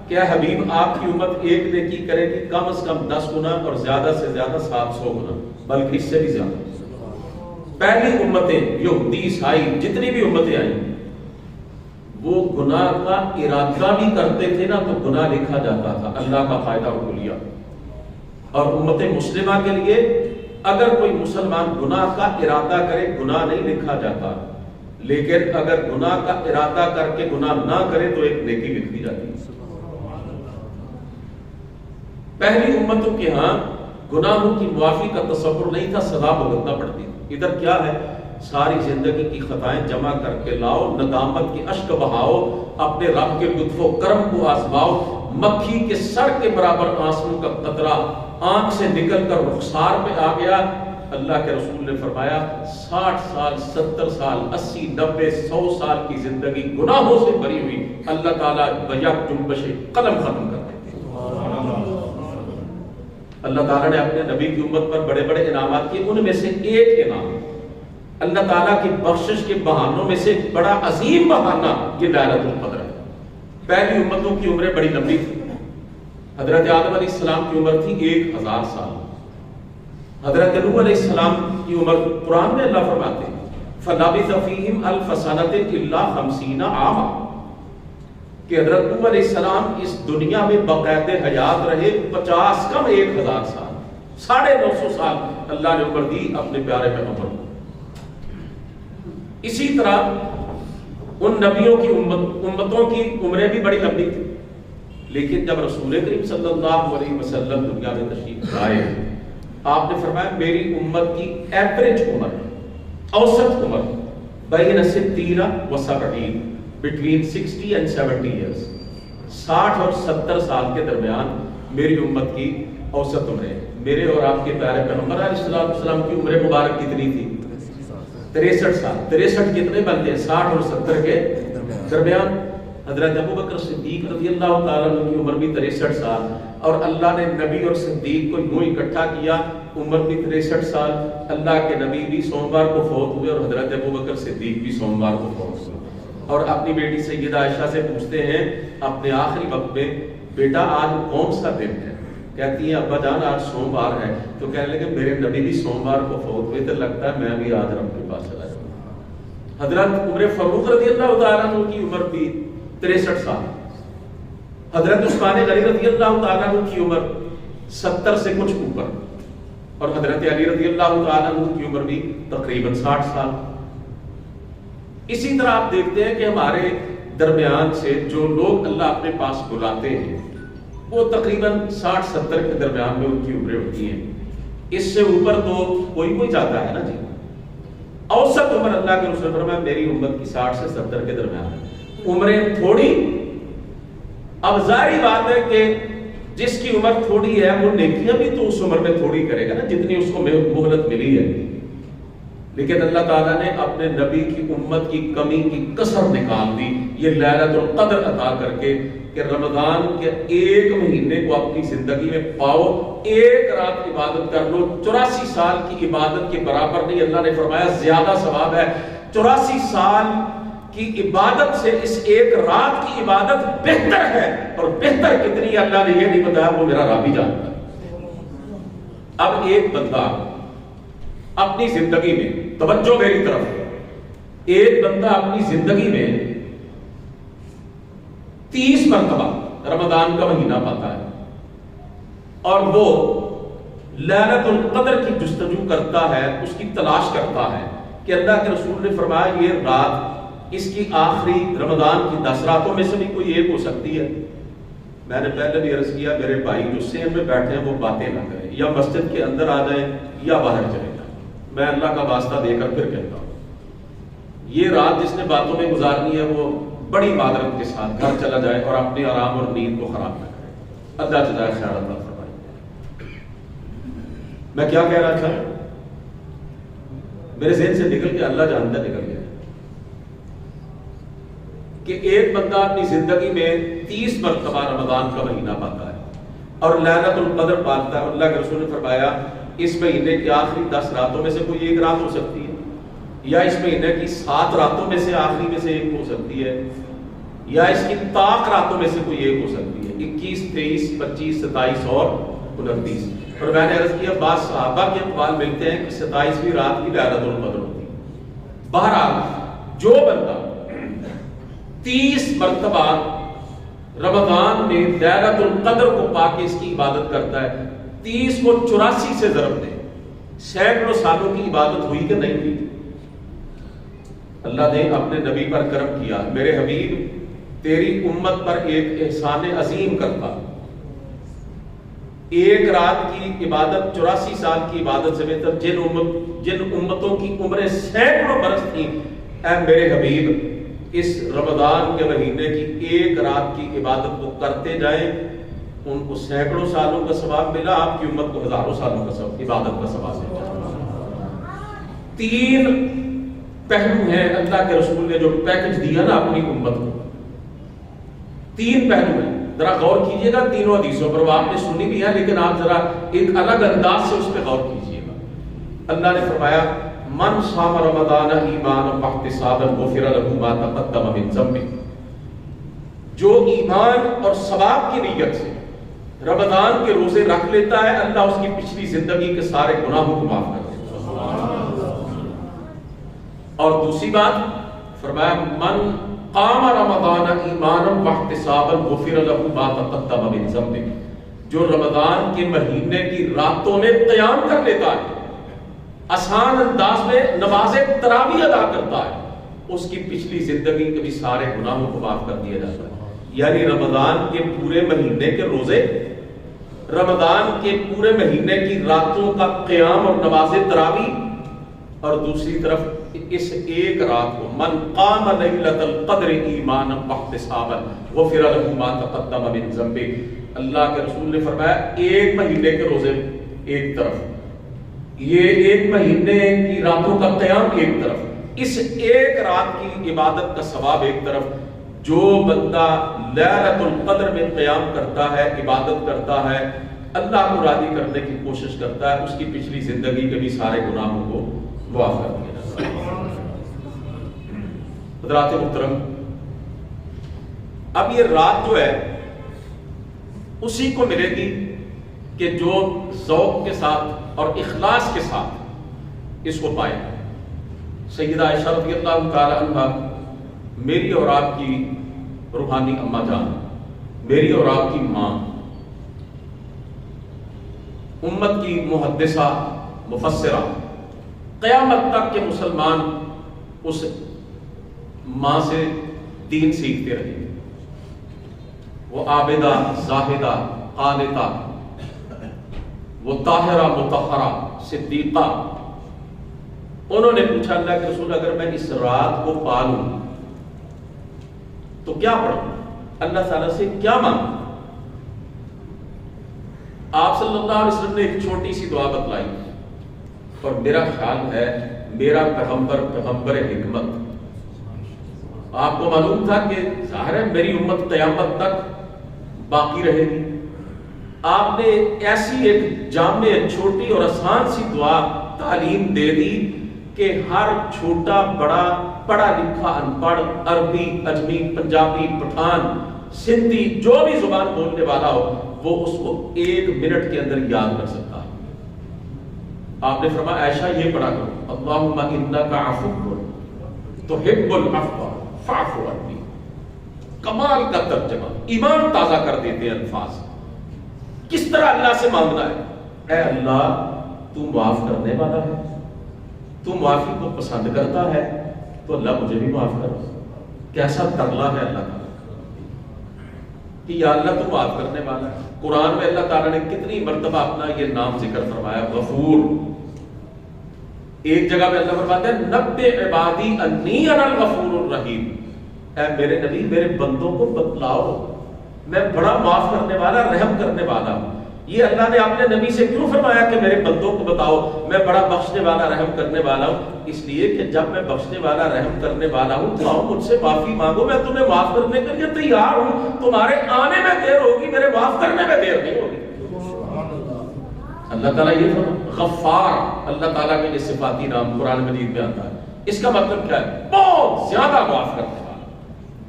S1: کہ حبیب آپ کی امت ایک نیکی کرے گی کم از کم 10 گنا اور زیادہ سے زیادہ 700 گنا، بلکہ اس سے بھی زیادہ. پہلی امتیں یہودی عیسائی جتنی بھی امتیں آئیں وہ گناہ کا ارادہ بھی کرتے تھے نا تو گناہ لکھا جاتا تھا، اللہ کا فائدہ اٹھا لیا. اور امت مسلمہ کے لیے اگر کوئی مسلمان گناہ کا ارادہ کرے گناہ نہیں لکھا جاتا، لیکن اگر گناہ کا ارادہ کر کے گناہ نہ کرے تو ایک نیکی لکھ دی جاتی. پہلی امتوں کے ہاں گناہوں کی معافی کا تصور نہیں تھا، سزا بھگتنا پڑتی تھی. ادھر کیا ہے؟ ساری زندگی کی خطائیں جمع کر کے لاؤ، ندامت کی اشک بہاؤ، اپنے رب کے لطف و کرم کو آزماؤ. مکھی کے سر کے برابر آنسو کا قطرہ آنکھ سے نکل کر رخسار پہ آ گیا. اللہ کے رسول نے فرمایا 60 سال 70 سال 80 90 100 سال کی زندگی گناہوں سے بھری ہوئی اللہ تعالیٰ بیک جنبش قلم ختم کر دیتے. اللہ تعالیٰ نے اپنے نبی کی امت پر بڑے بڑے انعامات کیے. ان میں سے ایک انعام اللہ تعالیٰ کی بخشش کے بہانوں میں سے بڑا عظیم بہانہ یہ لیلۃ القدر ہے. پہلی امتوں کی عمریں بڑی لمبی تھی. حضرت آدم علیہ السلام کی عمر تھی 1000 سال. حضرت نوح علیہ السلام کی عمر قرآن میں اللہ فرماتے ہیں فَلَبِثَ فِيهِمْ أَلْفَ سَنَةٍ إِلَّا 50 عَامًا کہ حضرت نوح علیہ السلام اس دنیا میں باقاعدہ حیات رہے 50 کم 1000 سال، 950 سال اللہ نے عمر دی اپنے پیارے پیغمبر کو. اسی طرح ان نبیوں کی امتوں کی عمریں بھی بڑی لمبی تھی. لیکن جب رسول کریم صلی اللہ علیہ وسلم دنیا میں تشریف لائے آپ نے فرمایا میری امت کی ایوریج عمر، اوسط عمر بین 60 و 70، بٹوین 60 and 70 ایئرس، 60 اور 70 سال کے درمیان میری امت کی اوسط عمریں. میرے اور آپ کے پیارے پیغمبر علیہ السلام کی عمر مبارک کتنی تھی؟ 63 سال. 63 کتنے بنتے ہیں؟ 60 اور 70 کے درمیان. حضرت ابوبکر صدیق رضی اللہ تعالیٰ عنہ کی عمر بھی 63 سال اور اللہ نے نبی اور صدیق کو یوں اکٹھا کیا، عمر بھی 63 سال. اللہ کے نبی بھی سوموار کو فوت ہوئے اور حضرت ابوبکر صدیق بھی سوموار کو فوت ہوئے. اور اپنی بیٹی سیدہ عائشہ سے پوچھتے ہیں اپنے آخری وقت میں بیٹا آج کون سا دن ہے؟ کہتی ہیں ابا جان آج سوموار ہے. تو کہنے لگے میرے نبی بھی سوموار کو فوت ہوئے تو لگتا ہے میں بھی آج رب کے پاس چلا جاؤں. حضرت عمر فاروق رضی اللہ تعالیٰ عنہ کی عمر بھی 63 سال. حضرت عثمان غنی رضی اللہ تعالیٰ عنہ کی عمر 70 سے کچھ اوپر اور حضرت علی رضی اللہ تعالیٰ عنہ کی عمر بھی تقریباً 60 سال. اسی طرح آپ دیکھتے ہیں کہ ہمارے درمیان سے جو لوگ اللہ اپنے پاس بلاتے ہیں وہ تقریباً 60-70 کے درمیان میں ان کی عمریں ہوتی ہیں. اس سے اوپر تو کوئی جاتا ہے نا جی. اوسط عمر اللہ کے رسول فرمایا میری امت کی 60 سے 70 کے درمیان ہے. عمریں تھوڑی. اب ظاہری بات ہے کہ جس کی عمر تھوڑی ہے وہ نیکیاں بھی تو اس عمر میں تھوڑی کرے گا نا جتنی اس کو مہلت ملی ہے. لیکن اللہ تعالیٰ نے اپنے نبی کی امت کی کمی کی کسر نکال دی یہ لیلۃ القدر عطا کر کے کہ رمضان کے ایک مہینے کو اپنی زندگی میں پاؤ, ایک رات عبادت کر لو, 84 سال کی عبادت کے برابر نہیں. اللہ نے فرمایا زیادہ ثواب ہے 84 سال کی عبادت سے اس ایک رات کی عبادت بہتر ہے. اور بہتر کتنی اللہ نے یہ نہیں بتایا, وہ میرا رب ہی جانتا ہے. اب ایک بندہ اپنی زندگی میں, توجہ میری طرف, ایک بندہ اپنی زندگی میں 30 مرتبہ رمضان کا مہینہ پاتا ہے اور وہ لیلۃ القدر کی جستجو کرتا ہے, اس کی تلاش کرتا ہے کہ اللہ کے رسول نے فرمایا یہ رات اس کی آخری رمضان کی 10 راتوں میں سے بھی کوئی ایک ہو سکتی ہے. میں نے پہلے بھی عرض کیا میرے بھائی جو سین میں بیٹھے ہیں وہ باتیں نہ کریں, یا مسجد کے اندر آ جائیں یا باہر چلے جائیں. میں اللہ کا واسطہ دے کر پھر کہتا ہوں یہ رات جس نے باتوں میں گزارنی ہے وہ بڑی معذرت کے ساتھ گھر چلا جائے اور اپنے آرام اور نیند کو خراب نہ کرے. اللہ جزائے خیر عطا فرمائے. میں کیا کہہ رہا تھا, میرے ذہن سے نکل گیا, اللہ جانتا نکل گیا, کہ ایک بندہ اپنی زندگی میں 30 مرتبہ رمضان کا مہینہ پاتا ہے اور لیلۃ القدر پاتا ہے. اور اللہ کے رسول نے فرمایا اس مہینے کی آخری 10 راتوں میں سے کوئی ایک رات ہو سکتی ہے, یا اس مہینے کی 7 راتوں میں سے آخری میں سے ایک ہو سکتی ہے, یا اس کی طاق راتوں میں سے کوئی ایک ہو سکتی ہے. 21, 23, 25, 27 اور 29. اور میں نے عرض کیا بعض صحابہ کے اقوال ملتے ہیں کہ 27ویں رات کی لیلۃ القدر ہوتی ہے. بہرحال جو بندہ 30 مرتبہ رمضان میں لیلۃ القدر کو پا کے اس کی عبادت کرتا ہے, 30 کو 84 سے ضرب دے, سینکڑوں سالوں کی عبادت ہوئی کہ نہیں ہوئی. اللہ نے اپنے نبی پر کرم کیا. میرے حبیب تیری امت پر ایک احسان عظیم کرتا, ایک رات کی عبادت 84 سال کی عبادت سے بہتر. جن امتوں کی عمریں سینکڑوں برس تھیں, اے میرے حبیب اس رمضان کے مہینے کی ایک رات کی عبادت کو کرتے جائیں, ان کو سینکڑوں سالوں کا ثواب ملا, آپ کی امت کو ہزاروں سالوں کا عبادت کا ثواب ملا. 3 پہلو ہیں اللہ کے رسول نے جو پیکج دیا نا اپنی امت کو, 3 پہلو ہیں. ذرا غور کیجئے گا تینوں حدیثوں پر, وہ آپ نے سنی بھی ہے لیکن آپ ذرا ایک الگ انداز سے اس پہ غور کیجئے گا. اللہ نے فرمایا من صام رمضان ایمانا واحتسابا غفر له ما تقدم من ذنبه. جو ایمان اور ثواب کی نیت سے رمضان کے روزے رکھ لیتا ہے, اللہ اس کی پچھلی زندگی کے سارے گناہوں کو معاف کر دیتا ہے. اور دوسری بات فرمایا من قام رمضان ایمانا واحتسابا غفر له ما تقدم من ذنبه. جو رمضان کے مہینے کی راتوں میں قیام کر لیتا ہے, آسان انداز میں نماز تراویح ادا کرتا ہے, اس کی پچھلی زندگی کے بھی سارے گناہوں کو معاف کر دیا جاتا ہے. یعنی رمضان کے پورے مہینے کے روزے, رمضان کے پورے مہینے کی راتوں کا قیام اور نماز تراویح, اور دوسری طرف اس ایک رات کو من قام لیلۃ القدر ایمانا واحتسابا غفر له ما تقدم من ذنبه. اللہ کے رسول نے فرمایا ایک مہینے کے روزے ایک طرف, یہ ایک مہینے کی راتوں کا قیام ایک طرف, اس ایک رات کی عبادت کا ثواب ایک طرف. جو بندہ لیلۃ القدر میں قیام کرتا ہے, عبادت کرتا ہے, اللہ کو راضی کرنے کی کوشش کرتا ہے, اس کی پچھلی زندگی کے بھی سارے گناہوں کو معاف کر دیا جاتا ہے. حضرات محترم, اب یہ رات جو ہے اسی کو ملے گی کہ جو ذوق کے ساتھ اور اخلاص کے ساتھ اس کو پائے. سیدہ عائشہ رضی اللہ تعالی عنہا میری اور آپ کی روحانی اماں جان, میری اور آپ کی ماں, امت کی محدثہ مفسرہ, قیامت تک کے مسلمان اس ماں سے دین سیکھتے رہے. وہ عابدہ, زاہدہ, قانتہ, وہ طاہرہ, مطہرہ, صدیقہ. انہوں نے پوچھا اللہ کے رسول اگر میں اس رات کو پالوں تو کیا پڑھوں, اللہ تعالیٰ سے کیا مانگوں؟ آپ صلی اللہ علیہ وسلم نے ایک چھوٹی سی دعا بتلائی اور میرا خیال ہے میرا پیغمبر حکمت، آپ کو معلوم تھا کہ ظاہر ہے میری امت قیامت تک باقی رہے گی، آپ نے ایسی ایک جامع چھوٹی اور آسان سی دعا تعلیم دے دی کہ ہر چھوٹا بڑا پڑھا لکھا ان پڑھ، عربی اجمی پنجابی پٹھان سندھی جو بھی زبان بولنے والا ہو وہ اس کو 1 منٹ کے اندر یاد کر سکتا ہے۔ آپ نے فرمایا عائشہ یہ پڑھا کرو اللہم انک عفو تحب العفو فاعف عنی۔ کمال کا ترجمہ، ایمان تازہ کر دیتے ہیں الفاظ۔ کس طرح اللہ سے مانگنا ہے، اے اللہ تو معاف کرنے والا ہے، تو معافی کو پسند کرتا ہے تو اللہ مجھے بھی معاف کر۔ کیسا ترلا ہے اللہ تعالیٰ کہ یا اللہ تو معاف کرنے والا ہے۔ قرآن میں اللہ تعالیٰ نے کتنی مرتبہ اپنا یہ نام ذکر فرمایا، غفور۔ ایک جگہ پہ اللہ فرماتا ہے نبئ عبادی انی انا الغفور الرحیم، اے میرے نبی میرے بندوں کو بتلاؤ میں بڑا معاف کرنے والا رحم کرنے والا ہوں۔ یہ اللہ نے اپنے نبی سے کیوں فرمایا کہ میرے بندوں کو بتاؤ میں بڑا بخشنے والا رحم کرنے والا ہوں؟ اس لیے کہ جب میں بخشنے والا رحم کرنے والا ہوں تو آؤ مجھ سے معافی مانگو، میں تمہیں معاف کرنے کے لیے تیار ہوں۔ تمہارے آنے میں دیر ہوگی، میرے معاف کرنے میں دیر نہیں ہوگی۔ اللہ تعالیٰ یہ غفار، اللہ تعالیٰ کے یہ صفاتی نام قرآن مجید میں آتا ہے۔ اس کا مطلب کیا ہے؟ بہت زیادہ معاف کرنے والا،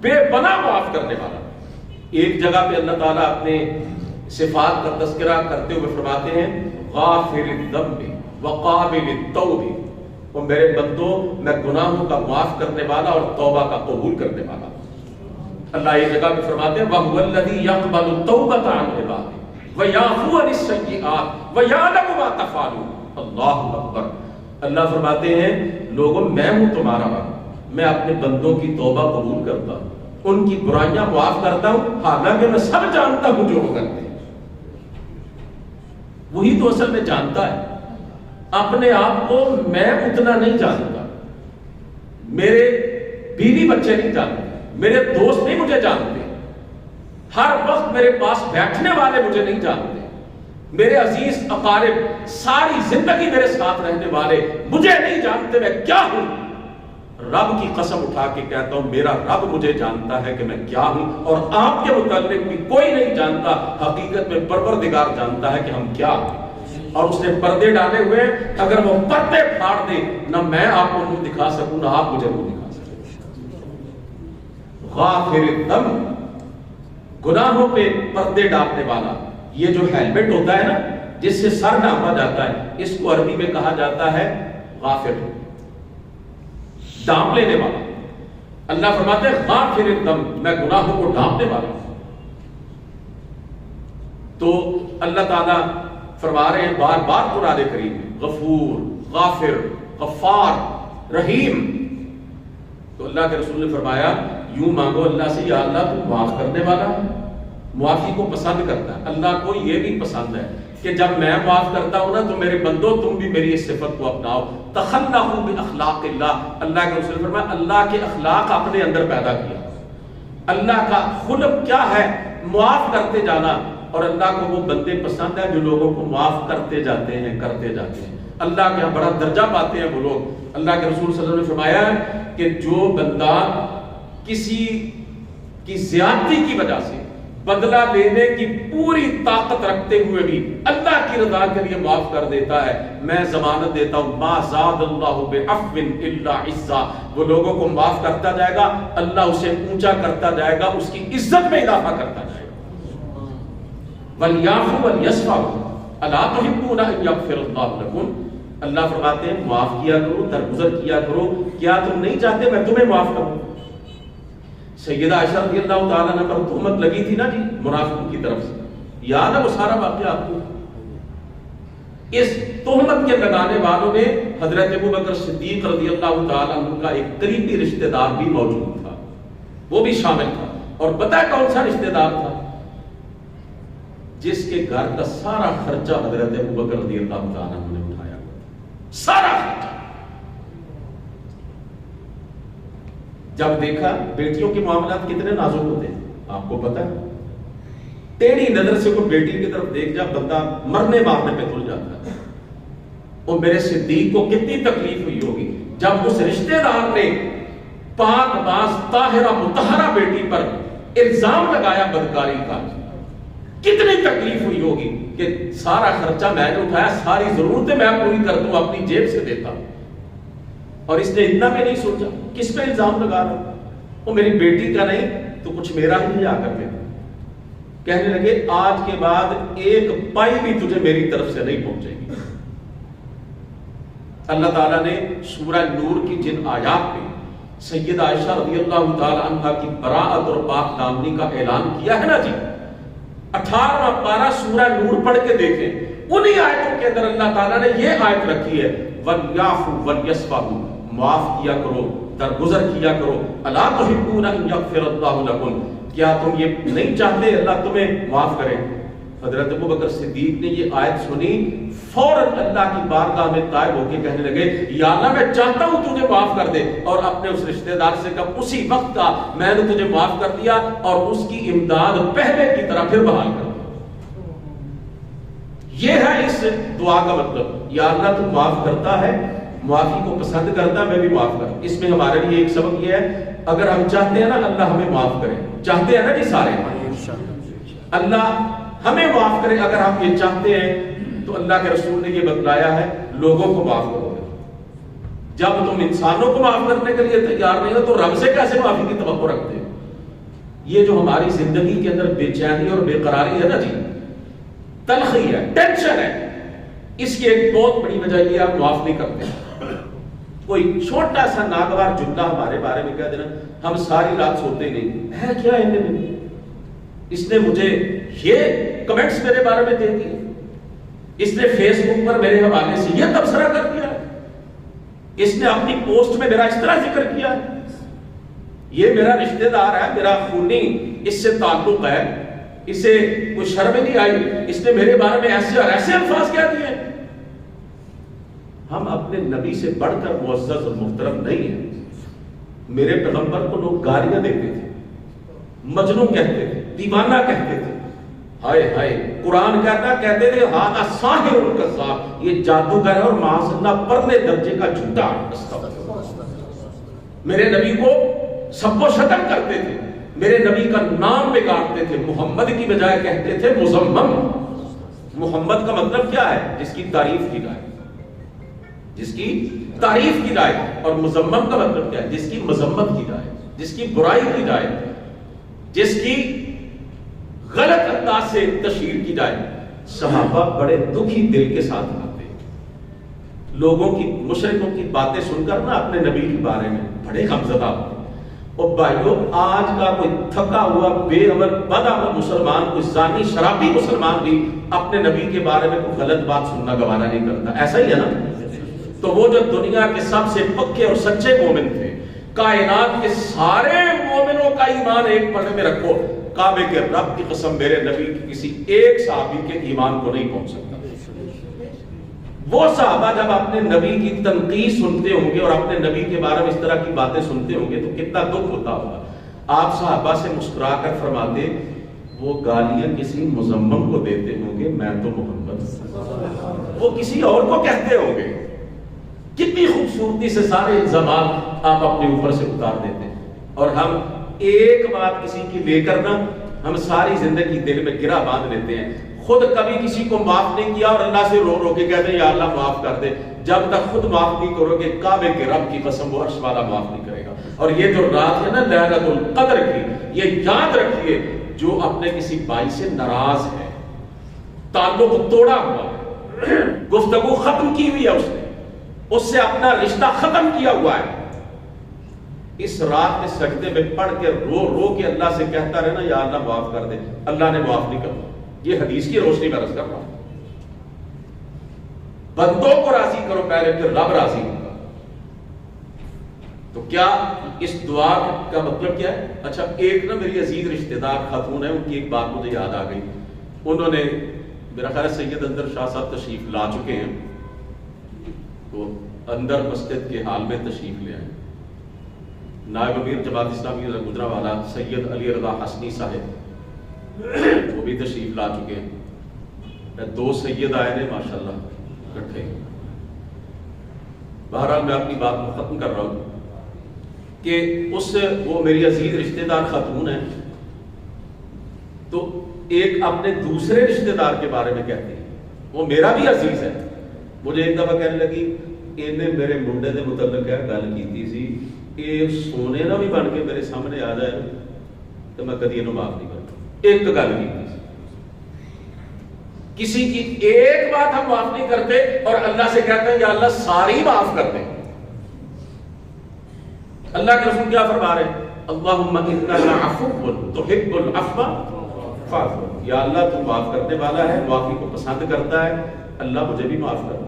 S1: بے پناہ معاف کرنے والا۔ ایک جگہ پہ اللہ تعالیٰ اپنے صفات کا تذکرہ کرتے ہوئے فرماتے ہیں غافر الذنب وقابل التوب، اور میرے بندوں میں گناہوں کا معاف کرنے والا اور توبہ کا قبول کرنے والا۔ اللہ ایک جگہ پہ فرماتے ہیں وَهُوَ الَّذِي يَقْبَلُ التَّوْبَةَ عَنْ عِبَادِهِ وَيَعْفُو عَنِ السَّيِّئَاتِ وَيَعْلَمُ مَا تَفْعَلُونَ۔ اللہ اکبر۔ اللہ فرماتے ہیں لوگوں میں ہوں تمہارا رب، میں اپنے بندوں کی توبہ قبول کرتا ہوں، ان کی برائیاں معاف کرتا ہوں، حالانکہ میں سب جانتا ہوں جو وہ کرتے ہیں۔ وہی تو اصل میں جانتا ہے، اپنے آپ کو میں اتنا نہیں جانتا، میرے بیوی بچے نہیں جانتے، میرے دوست نہیں مجھے جانتے، ہر وقت میرے پاس بیٹھنے والے مجھے نہیں جانتے، میرے عزیز اقارب ساری زندگی میرے ساتھ رہنے والے مجھے نہیں جانتے میں کیا ہوں۔ رب کی قسم اٹھا کے کہتا ہوں میرا رب مجھے جانتا ہے کہ میں کیا ہوں، اور آپ کے متعلق بھی کوئی نہیں جانتا، حقیقت میں پروردگار جانتا ہے کہ ہم کیا ہیں۔ اور اس نے پردے ڈالے ہوئے، اگر وہ پردے پھاڑ دے نہ میں آپ کو منہ دکھا سکوں نہ آپ مجھے منہ دکھا سکیں۔ غافر الذنب، گناہوں پہ پردے ڈالنے والا۔ یہ جو ہیلمٹ ہوتا ہے نا جس سے سر ڈھانپا جاتا ہے، اس کو عربی میں کہا جاتا ہے غافر، ڈھانپ لینے والا۔ اللہ فرماتے ہیں غافر الذنب، میں گناہوں کو ڈھانپنے والا ہوں۔ تو اللہ تعالیٰ فرما رہے ہیں بار بار قرآن کریم میں غفور، غافر، غفار، رحیم۔ تو اللہ کے رسول نے فرمایا یوں مانگو اللہ سے یا اللہ تو معاف کرنے والا ہے، معافی کو پسند کرتا ہے۔ اللہ کو یہ بھی پسند ہے کہ جب میں معاف کرتا ہوں نا تو میرے بندوں تم بھی میری اس صفت کو اپناؤ۔ تخلقوا باخلاق اللہ، اللہ کے رسول نے فرمایا اللہ کے اخلاق اپنے اندر پیدا کیا۔ اللہ کا خلق کیا ہے؟ معاف کرتے جانا، اور اللہ کو وہ بندے پسند ہیں جو لوگوں کو معاف کرتے جاتے ہیں کرتے جاتے ہیں۔ اللہ کے یہاں بڑا درجہ پاتے ہیں وہ لوگ۔ اللہ کے رسول صلی اللہ علیہ وسلم نے فرمایا کہ جو بندہ کسی کی زیادتی کی وجہ سے بدلہ لینے کی پوری طاقت رکھتے ہوئے بھی اللہ کی رضا کے لیے معاف کر دیتا ہے، میں ضمانت دیتا ہوں ما زاد اللہ بعفو الا عزا، وہ لوگوں کو معاف کرتا جائے گا، اللہ اسے اونچا کرتا جائے گا، اس کی عزت میں اضافہ کرتا جائے گا۔ وَلْيَعْفُوا وَلْيَصْفَحُوا أَلَا تُحِبُّونَ أَن يَغْفِرَ اللَّهُ لَكُمْ۔ اللہ فرماتے ہیں معاف کیا کرو، درگزر کیا کرو، کیا تم نہیں چاہتے میں تمہیں معاف کروں؟ سیدہ عائشہ رضی اللہ تعالیٰ عنہ پر تہمت لگی تھی نا جی منافقوں کی طرف سے، یاد ہے وہ سارا واقعہ آپ کو؟ اس تہمت کے لگانے والوں میں حضرت ابوبکر صدیق رضی اللہ تعالیٰ عنہ کا ایک قریبی رشتہ دار بھی موجود تھا، وہ بھی شامل تھا۔ اور پتہ ہے کون سا رشتہ دار تھا؟ جس کے گھر کا سارا خرچہ حضرت ابوبکر رضی اللہ تعالیٰ عنہ نے اٹھایا، سارا خرچہ۔ جب دیکھا بیٹیوں کے معاملات کتنے نازک ہوتے ہیں آپ کو پتہ ہے، ٹیڑھی نظر سے کوئی بیٹی کی طرف دیکھ جا بندہ مرنے مارنے پہ تل جاتا ہے. اور میرے صدیق کو کتنی تکلیف ہوئی ہوگی جب اس رشتہ دار نے پاک باز طاہرہ مطہرہ بیٹی پر الزام لگایا بدکاری کا. کتنی تکلیف ہوئی ہوگی کہ سارا خرچہ میں نے اٹھایا, ساری ضرورتیں میں پوری کر دوں, اپنی جیب سے دیتا, اور اس نے اتنا بھی نہیں سوچا. کس پہ الزام لگا رہا؟ وہ میری بیٹی کا نہیں تو کچھ میرا ہی آ کر کے کہنے لگے آج کے بعد ایک پائی بھی تجھے میری طرف سے نہیں پہنچے گی. اللہ تعالیٰ نے سورہ نور کی جن آیات میں سیدہ عائشہ رضی اللہ تعالی عنہ کی براءت اور پاک دامنی کا اعلان کیا ہے نا جی, 18واں پارہ سورہ نور پڑھ کے دیکھیں. انہی آیتوں کے اندر اللہ تعالیٰ نے یہ آیت رکھی ہے وَلْيَعْفُوا وَلْيَصْفَحُوا, معاف کیا کرو, درگزر کیا کرو. أَلَا تُحِبُّونَ أَن يَغْفِرَ اللَّهُ لَكُمْ, کیا تم یہ نہیں چاہتے اللہ تمہیں معاف کرے؟ حضرت ابوبکر صدیق نے یہ آیت سنی, فوراً اللہ کی بارگاہ میں طائب ہو کے کہنے لگے یا اللہ میں چاہتا ہوں تجھے معاف کر دے, اور اپنے اس رشتہ دار سے کہا اسی وقت کا میں نے تجھے معاف کر دیا, اور اس کی امداد پہلے کی طرح پھر بحال کر دیا. یہ ہے اس دعا کا مطلب. یا اللہ تو معاف کرتا ہے, معافی کو پسند کرتا ہے, میں بھی معاف کروں. اس میں ہمارے لیے ایک سبق یہ ہے, اگر ہم چاہتے ہیں نا اللہ ہمیں معاف کرے, چاہتے ہیں نا جی سارے اللہ ہمیں معاف کرے, اگر ہم یہ چاہتے ہیں تو اللہ کے رسول نے یہ بتلایا ہے لوگوں کو معاف کرو گے. جب تم انسانوں کو معاف کرنے کے لیے تیار نہیں ہو تو رب سے کیسے معافی کی توقع رکھتے ہیں؟ یہ جو ہماری زندگی کے اندر بے چینی اور بے قراری ہے نا جی, تلخی ہے, ٹینشن ہے, اس کی ایک بہت بڑی وجہ یہ آپ معاف نہیں کرتے. کوئی چھوٹا سا ناگوار جملہ ہمارے بارے میں کہہ دینا, ہم ساری رات سوتے نہیں ہے, کیا ہے اس نے مجھے یہ کمنٹس میرے بارے میں دے دیے, اس نے فیس بک پر میرے حوالے سے یہ تبصرہ کر دیا, اس نے اپنی پوسٹ میں میرا اس طرح ذکر کیا, یہ میرا رشتہ دار ہے, میرا خونی, اس سے تعلق ہے, اسے کوئی شرم نہیں آئی, اس نے میرے بارے میں ایسے اور ایسے الفاظ کہہ دیے. ہم اپنے نبی سے بڑھ کر معزز اور محترم نہیں ہیں. میرے پیغمبر کو لوگ گالیاں دیتے تھے, مجنون کہتے تھے, دیوانہ کہتے تھے, ہائے ہائے. قرآن کہتے تھے ہذا ساحر کذاب, یہ جادوگر ہے اور معاذ اللہ پرلے درجے کا جھوٹا. میرے نبی کو سب و شتم کرتے تھے, میرے نبی کا نام بگاڑتے تھے, محمد کی بجائے کہتے تھے مزمم. محمد کا مطلب کیا ہے؟ جس کی تعریف کی جائے, جس کی تعریف کی جائے. اور مزمم کا مطلب کیا ہے؟ جس کی مذمت کی جائے, جس کی برائی کی جائے, جس کی غلط انداز سے تشہیر کی جائے. صحابہ بڑے دکھی دل کے ساتھ آتے, لوگوں کی, مشرکوں کی باتیں سن کر نا اپنے نبی کے بارے میں بڑے غمزدہ ہوتے. اور بھائیو, آج کا کوئی تھکا ہوا بے عمل بد عمل مسلمان, کوئی زانی شرابی مسلمان بھی اپنے نبی کے بارے میں کوئی غلط بات سننا گوارا نہیں کرتا. ایسا ہی ہے نا. تو وہ جو دنیا کے سب سے پکے اور سچے مومن تھے, کائنات کے سارے مومنوں کا ایمان ایک پڑے میں رکھو, کعبے کے رب کی قسم میرے نبی کی کسی ایک صحابی کے ایمان کو نہیں پہنچ سکتا. وہ صحابہ جب اپنے نبی کی تنقید سنتے ہوں گے اور اپنے نبی کے بارے میں اس طرح کی باتیں سنتے ہوں گے تو کتنا دکھ ہوتا ہوگا. آپ صحابہ سے مسکرا کر فرماتے وہ گالیاں کسی مزمم کو دیتے ہوں گے, میں تو محمد, وہ کسی اور کو کہتے ہوں گے. کتنی خوبصورتی سے سارے الزامات آپ اپنے اوپر سے اتار دیتے ہیں. اور ہم ایک بات کسی کی لے کر نا ہم ساری زندگی دل میں گرہ باندھ لیتے ہیں. خود کبھی کسی کو معاف نہیں کیا اور اللہ سے رو رو کے کہتے ہیں یا اللہ معاف کر دے. جب تک خود معاف نہیں کرو گے کعبے کے رب کی قسم وہ عرش والا معاف نہیں کرے گا. اور یہ جو رات ہے نا لیلۃ القدر کی, یہ یاد رکھیے جو اپنے کسی بھائی سے ناراض ہے, تعلق توڑا ہوا ہے, گفتگو ختم کی ہوئی ہے, اس سے اپنا رشتہ ختم کیا ہوا ہے, اس رات میں سجدے میں پڑھ کے رو رو کے اللہ سے کہتا رہنا یا اللہ معاف کر دے, اللہ نے معاف نہیں کرنا. یہ حدیث کی روشنی میں عرض کر رہا ہوں. بندوں کو راضی کرو پہلے, پھر رب راضی ہوگا. تو کیا اس دعا کا مطلب کیا ہے؟ اچھا, ایک نا میری عزیز رشتہ دار خاتون ہے, ان کی ایک بات مجھے یاد آ گئی. انہوں نے, میرا خیال ہے سید اندر شاہ صاحب تشریف لا چکے ہیں, تو اندر مسجد کے حال میں تشریف لے آئے. نائب امیر جماعت اسلامی گجرانوالہ سید علی رضا حسنی صاحب وہ بھی تشریف لا چکے ہیں، 2 سید آئے ہیں ماشاءاللہ اکٹھے۔ بہرحال میں اپنی بات کو ختم کر رہا ہوں کہ وہ میری عزیز رشتہ دار خاتون ہیں، تو ایک اپنے دوسرے رشتہ دار کے بارے میں کہتے ہیں، وہ میرا بھی عزیز ہے۔ مجھے ایک دفعہ کہنے لگی انہیں میرے منڈے کے متعلق گل کی سی، یہ سونے نہ بھی بن کے میرے سامنے آ جائے تو میں کدی انہوں معاف نہیں کرتا۔ ایک تو گل کی کسی کی ایک بات ہم معاف نہیں کرتے اور اللہ سے کہتے ہیں یا اللہ ساری معاف کر دیں۔ اللہ کے رسول کیا فرما رہے ہیں؟ اللہم انک عفو تحب العفو فاعف عنی، یا اللہ تو معاف کرنے والا ہے، معافی کو پسند کرتا ہے، اللہ مجھے بھی معاف کر دے۔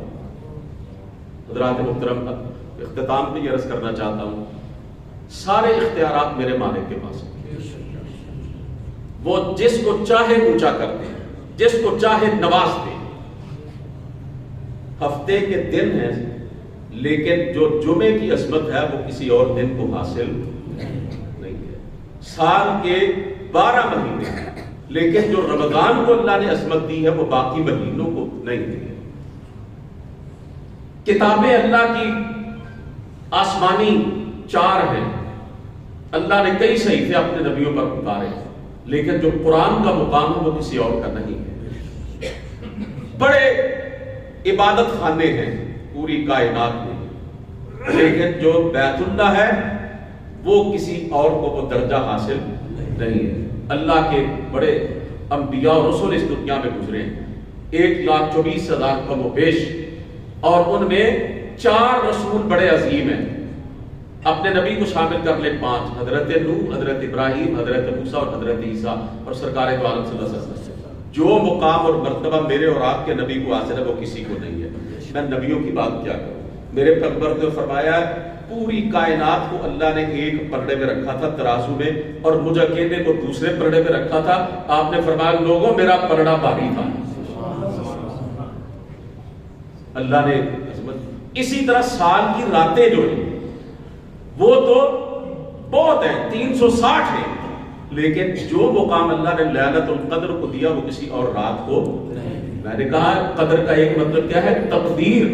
S1: حضرات محترم، اختتام پہ یہ عرض کرنا چاہتا ہوں، سارے اختیارات میرے مالک کے پاس ہیں، وہ جس کو چاہے اونچا کر دے، جس کو چاہے نواز دے۔ ہفتے کے دن ہیں لیکن جو جمعے کی عظمت ہے وہ کسی اور دن کو حاصل نہیں ہے۔ سال کے 12 مہینے ہیں لیکن جو رمضان کو اللہ نے عظمت دی ہے وہ باقی مہینوں کو نہیں دی ہے۔ کتابیں اللہ کی آسمانی 4 ہیں، اللہ نے کئی صحیفے اپنے نبیوں پر اتارے ہیں، لیکن جو قرآن کا مقام ہے وہ کسی اور کا نہیں ہے۔ بڑے عبادت خانے ہیں پوری کائنات میں، لیکن جو بیت اللہ ہے وہ کسی اور کو وہ درجہ حاصل نہیں ہے۔ اللہ کے بڑے انبیاء اور رسول اس دنیا میں گزرے ہیں، 1,24,000 کم و بیش، اور ان میں 4 رسول بڑے عظیم ہیں۔ اپنے نبی کو شامل کر لیں 5، حضرت نوح، حضرت ابراہیم، حضرت موسیٰ اور حضرت عیسیٰ، اور سرکار دو عالم صلی اللہ علیہ وسلم۔ جو مقام اور مرتبہ میرے اور آپ کے نبی کو حاصل ہے وہ کسی کو نہیں ہے۔ میں نبیوں کی بات کیا کروں، میرے پیغمبر نے فرمایا پوری کائنات کو اللہ نے ایک پلڑے میں رکھا تھا ترازو میں، اور مجھے اکیلے کو دوسرے پلڑے میں رکھا تھا۔ آپ نے فرمایا لوگوں میرا پلڑا بھاری تھا۔ اللہ نے عظمت۔ اسی طرح سال کی راتیں جو ہیں وہ تو بہت ہیں، 360 ہیں، لیکن جو مقام اللہ نے لیلۃ القدر کو دیا وہ کسی اور رات کو نہیں۔ میں نے کہا قدر کا ایک مطلب کیا ہے؟ تقدیر،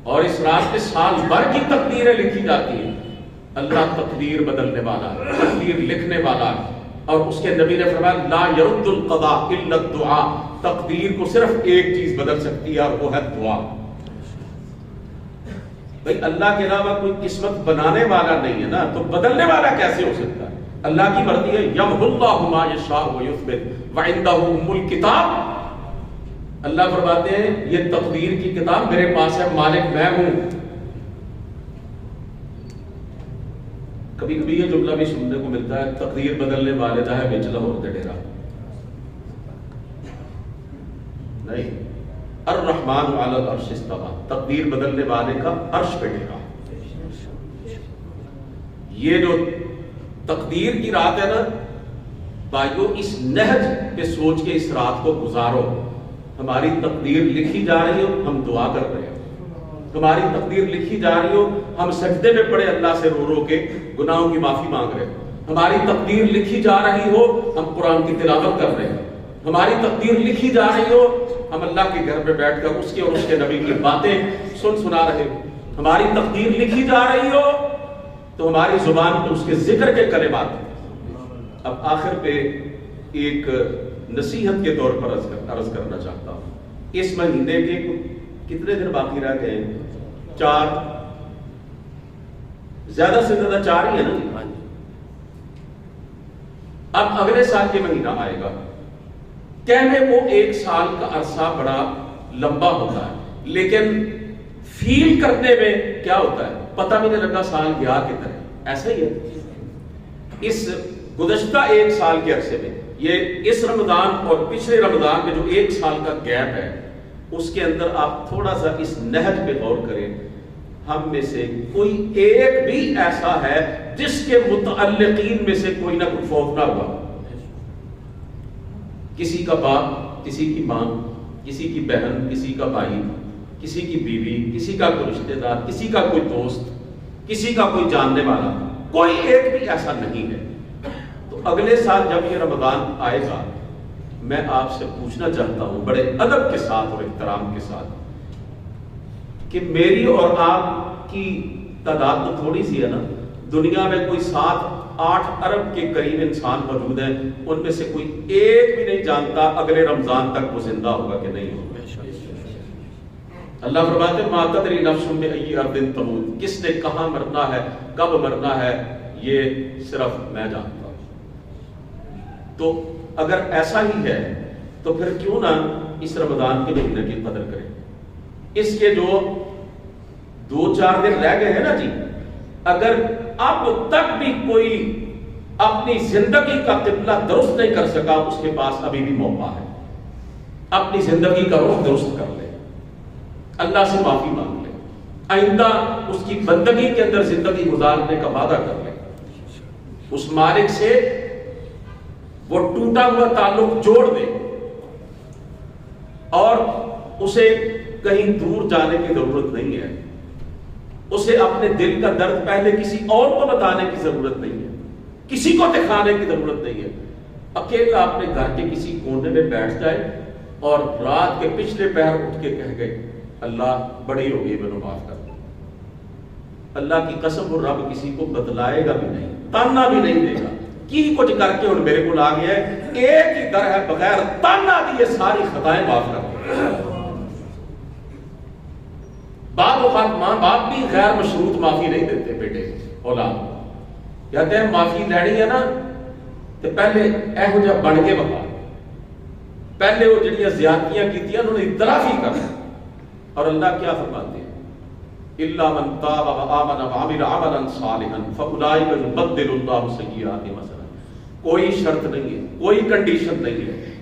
S1: اور اس رات میں سال بھر کی تقدیریں لکھی جاتی ہیں۔ اللہ تقدیر بدلنے والا ہے، تقدیر لکھنے والا ہے، اور اس کے نبی نے فرمایا لا يرد القضاء الا الدعاء، تقدیر کو صرف ایک چیز بدل سکتی ہے اور وہ ہے دعا۔ بھئی اللہ کے علاوہ کوئی قسمت بنانے والا نہیں ہے نا، تو بدلنے والا کیسے ہو سکتا ہے؟ اللہ کی مرضی ہے، یمحو اللہ ما یشاء ویثبت وعندہ ام الکتاب۔ اللہ فرماتے ہیں یہ تقدیر کی کتاب میرے پاس ہے، مالک میں ہوں۔ کبھی کبھی یہ جملہ بھی سننے کو ملتا ہے، تقدیر بدلنے والے دا ہے بچ لاہور تے ڈیرا۔ نہیں، الرحمن علی العرش استویٰ، تقدیر بدلنے والے کا عرش پہ ڈیرا۔ یہ جو تقدیر کی رات ہے نا بھائیو، اس نہج پہ سوچ کے اس رات کو گزارو۔ ہماری تقدیر لکھی جا رہی ہو، ہم دعا کر رہے ہیں۔ ہماری تقدیر لکھی جا رہی ہو، ہم سجدے میں پڑے اللہ سے رو رو کے گناہوں کی معافی مانگ رہے ہیں۔ ہماری تقدیر لکھی جا رہی ہو، ہم قرآن کی تلاوت کر رہے ہیں۔ ہماری تقدیر لکھی جا رہی ہو، ہم اللہ کے گھر پہ بیٹھ کر اس کے اور اس کے نبی کی باتیں سنا رہے ہیں۔ ہماری تقدیر لکھی جا رہی ہو تو ہماری زبان پہ اس کے ذکر کے کلمات۔ اب آخر پہ ایک نصیحت کے طور پر عرض کرنا چاہتا ہوں، اس مہینے کے کتنے دن باقی رہ گئے ہیں؟ 4، زیادہ سے زیادہ 4 ہی ہے نا۔ اب اگلے سال یہ مہینہ آئے گا، کہنے کو 1 سال کا عرصہ بڑا لمبا ہوتا ہے، لیکن فیل کرنے میں کیا ہوتا ہے پتہ بھی نہیں لگا سال گیا کدھر۔ ایسا ہی ہے اس گزشتہ 1 سال کے عرصے میں، یہ اس رمضان اور پچھلے رمضان میں جو 1 سال کا گیپ ہے، اس کے اندر آپ تھوڑا سا اس نہج پہ غور کریں۔ ہم میں سے کوئی ایک بھی ایسا ہے جس کے متعلقین میں سے کوئی نہ کوئی فوت نہ ہوا؟ کسی کا باپ، کسی کی ماں، کسی کی بہن، کسی کا بھائی، کسی کی بیوی، کسی کا کوئی رشتہ دار، کسی کا کوئی دوست، کسی کا کوئی جاننے والا، کوئی ایک بھی ایسا نہیں ہے۔ تو اگلے سال جب یہ رمضان آئے گا میں آپ سے پوچھنا چاہتا ہوں بڑے ادب کے ساتھ اور احترام کے ساتھ کہ میری اور آپ کی تعداد تو تھوڑی سی ہے نا، دنیا میں کوئی 7-8 ارب کے قریب انسان موجود ہیں، ان میں سے کوئی ایک بھی نہیں جانتا اگلے رمضان تک وہ زندہ ہوگا کہ نہیں ہوگا۔ اللہ فرماتے ہیں ما تدری نفس بأی ارض تموت، کس نے کہاں مرنا ہے، کب مرنا ہے، یہ صرف میں جانتا ہوں۔ تو اگر ایسا ہی ہے تو پھر کیوں نہ اس رمضان کے مہینے کی قدر کریں۔ اس کے جو 2-4 دن رہ گئے ہیں نا جی، اگر اب تک بھی کوئی اپنی زندگی کا قبلہ درست نہیں کر سکا، اس کے پاس ابھی بھی موقع ہے، اپنی زندگی کا رخ درست کر لے، اللہ سے معافی مانگ لے، آئندہ اس کی بندگی کے اندر زندگی گزارنے کا وعدہ کر لے، اس مالک سے وہ ٹوٹا ہوا تعلق جوڑ دے اور اسے کہیں دور جانے کی ضرورت نہیں ہے، اسے اپنے دل کا درد پہلے کسی اور کو بتانے کی ضرورت نہیں ہے، کسی کو دکھانے کی ضرورت نہیں ہے، اکیلا اپنے گھر کے کسی کونے میں بیٹھ جائے اور رات کے پچھلے پہر اٹھ کے کہہ گئے اللہ بڑی ہو گئی، میں نے معاف کر دیا۔ اللہ کی قسم وہ رب کسی کو بتلائے گا بھی نہیں، تانا بھی نہیں دے گا، کی کچھ کر کے اور میرے کو آ گیا ہے، ایک ہی در ہے بغیر تانا دیے ساری خطائیں معاف کر دیں۔ بعض اوقات ماں باپ بھی غیر مشروط معافی نہیں دیتے بیٹے اولاد، کہتے ہیں معافی لینی ہے نا تو پہلے ایہو جا بن کے بتا، پہلے وہ جڑیاں زیادتیاں کیتیاں انہوں نے اعتراف ہی کرنا۔ اور اللہ کیا فرماتے ہیں الا من تاب وآمن وعمل عملا صالحا فاولئک یبدل اللہ سیئاتہم حسنات۔ کوئی شرط نہیں ہے، کوئی کنڈیشن نہیں ہے،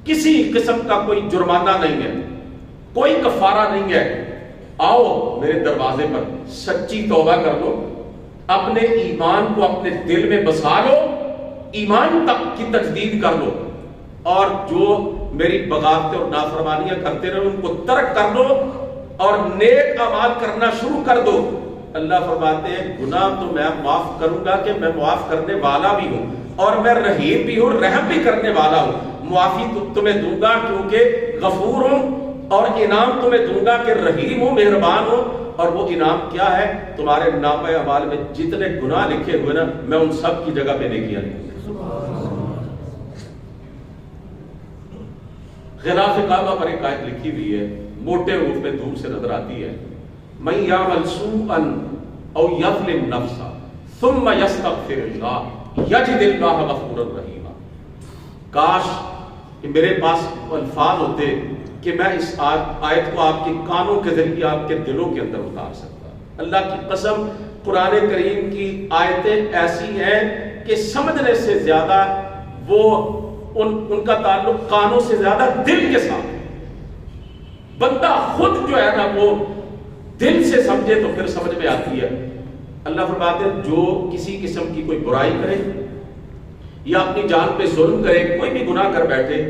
S1: کسی قسم کا کوئی جرمانہ نہیں ہے، کوئی کفارہ نہیں ہے، آؤ میرے دروازے پر سچی توبہ کر لو، اپنے ایمان کو اپنے دل میں بسا لو، ایمان تک کی تجدید کر لو، اور جو میری بغاوتیں اور نافرمانیاں کرتے رہے ان کو ترک کر دو اور نیک اعمال کرنا شروع کر دو۔ اللہ فرماتے ہیں گناہ تو میں معاف کروں گا کہ میں معاف کرنے والا بھی ہوں اور میں رحیم بھی ہوں، رحم بھی کرنے والا ہوں، معافی تو تمہیں دوں گا کیونکہ غفور ہوں، اور انعام تمہیں دوں گا کہ رحیم ہوں، مہربان ہوں۔ اور وہ انعام کیا ہے؟ تمہارے نامہ اعمال میں جتنے گناہ لکھے ہوئے نا میں ان سب کی جگہ پہ نیکیاں لکھوں۔ غلاف کعبہ پر ایک آیت لکھی ہوئی ہے، موٹے حروف میں دور سے نظر آتی ہے، من یعمل سوءا او یظلم نفسا ثم یستغفر اللہ یجد اللہ غفورا رحیما۔ کاش کہ میرے پاس الفاظ ہوتے کہ میں اس آیت کو آپ کے کانوں کے ذریعے آپ کے دلوں کے اندر اتار سکتا۔ اللہ کی قسم قرآن کریم کی آیتیں ایسی ہیں کہ سمجھنے سے زیادہ وہ ان کا تعلق کانوں سے زیادہ دل کے ساتھ ہے۔ بندہ خود جو ہے نا وہ دل سے سمجھے تو پھر سمجھ میں آتی ہے۔ اللہ فرماتے ہیں جو کسی قسم کی کوئی برائی کرے یا اپنی جان پہ ظلم کرے، کوئی بھی گناہ کر بیٹھے،